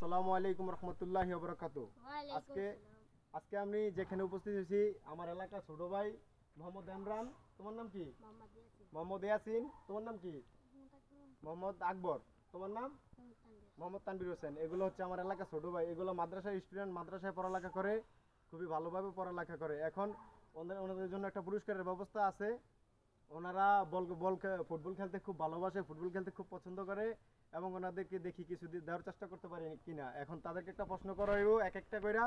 আসসালামু আলাইকুম রহমতুল্লাহি ওয়া বারাকাতুহু। আজকে আজকে আমি যেখানে উপস্থিত হয়েছি আমার এলাকার ছোট ভাই মোহাম্মদ ইমরান। তোমার নাম কি? মোহাম্মদ ইয়াসিন। তোমার নাম কি? মোহাম্মদ আকবর। তোমার নাম? মোহাম্মদ তানভীর হোসেন। এগুলো হচ্ছে আমার এলাকার ছোট ভাই। এগুলো মাদ্রাসার স্টুডেন্ট, মাদ্রাসায় পড়ালেখা করে, খুবই ভালোভাবে পড়ালেখা করে। এখন ওনাদের জন্য একটা পুরস্কারের ব্যবস্থা আছে। ওনারা ফুটবল খেলতে খুব ভালোবাসে, ফুটবল খেলতে খুব পছন্দ করে এবং ওনাদেরকে দেখি কিছু দেওয়ার চেষ্টা করতে পারি কিনা। এখন তাদেরকে একটা প্রশ্ন করা হইব এক একটা কইরা,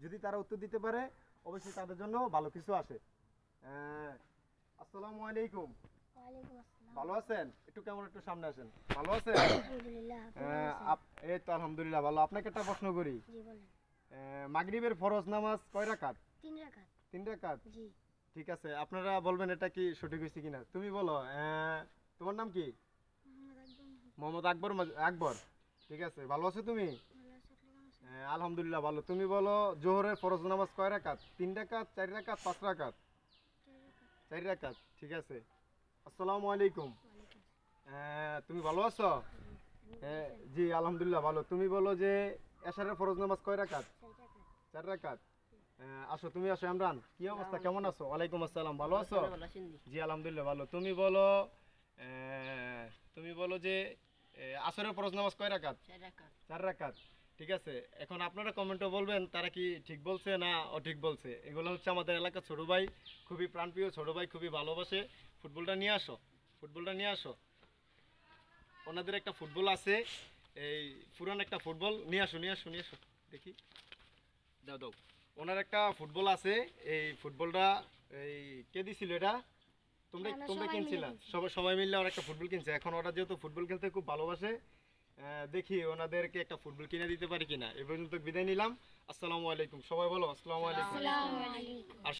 যদি তারা উত্তর দিতে পারে অবশ্যই তাদের জন্য ভালো কিছু আসে। আসসালামু আলাইকুম। ভালো আছেন? একটু কেমন একটু সামনে আসেন। ভালো আছেন? এই তো আলহামদুলিল্লাহ ভালো। আপনাকে একটা প্রশ্ন করি। মাগরিবের ফরজ নামাজ কয় রাকাত? 3 রাকাত। 3 রাকাত। জি। ঠিক আছে, আপনারা বলবেন এটা কি সঠিক হয়েছে কিনা। তুমি বলো। তোমার নাম কি? মোহাম্মদ আকবর। আকবর। ঠিক আছে, ভালো আছো তুমি? আলহামদুলিল্লাহ ভালো। তুমি বলো জোহরের ফরজ নামাজ কয় রাকাত? 3 রাকাত, 4 রাকাত, 5 রাকাত? 4 রাকাত। ঠিক আছে। আসসালামু আলাইকুম। তুমি ভালো আছো? জি আলহামদুলিল্লাহ ভালো। তুমি বলো যে এশারের ফরজ নামাজ কয় রাকাত? 4 রাকাত। আসো, তুমি আসো। ইমরান, কি অবস্থা, কেমন আছো? ওয়ালাইকুম আসসালাম। ভালো আছো? জি আলহামদুলিল্লাহ ভালো। তুমি বলো যে আসরের ফরজ নামাজ কয় রাকাত? 4 রাকাত। ঠিক আছে, এখন আপনারা কমেন্টে বলবেন তারা কি ঠিক বলছে না অঠিক বলছে। এগুলো হচ্ছে আমাদের এলাকার ছোট ভাই, খুবই প্রাণপ্রিয় ছোট ভাই, খুবই ভালোবাসে। ফুটবলটা নিয়ে আসো, ফুটবলটা নিয়ে আসো। ওনাদের একটা ফুটবল আছে, এই পুরান একটা ফুটবল নিয়ে আসো, নিয়ে আসো, নিয়ে আসো। দেখি, দাও দাও। ওনার একটা ফুটবল আছে, এই ফুটবলটা এই কে দিছিল এটা? তোমরা তোমরা কিনছিলা? সবাই মিলে ওরা একটা ফুটবল কিনছে। এখন ওরা যেহেতু ফুটবল খেলতে খুব ভালোবাসে, দেখি ওনাদেরকে একটা ফুটবল কিনে দিতে পারি কিনা। এ পর্যন্ত বিদায় নিলাম। আসসালামু আলাইকুম। সবাই বলো আসসালামু আলাইকুম। আর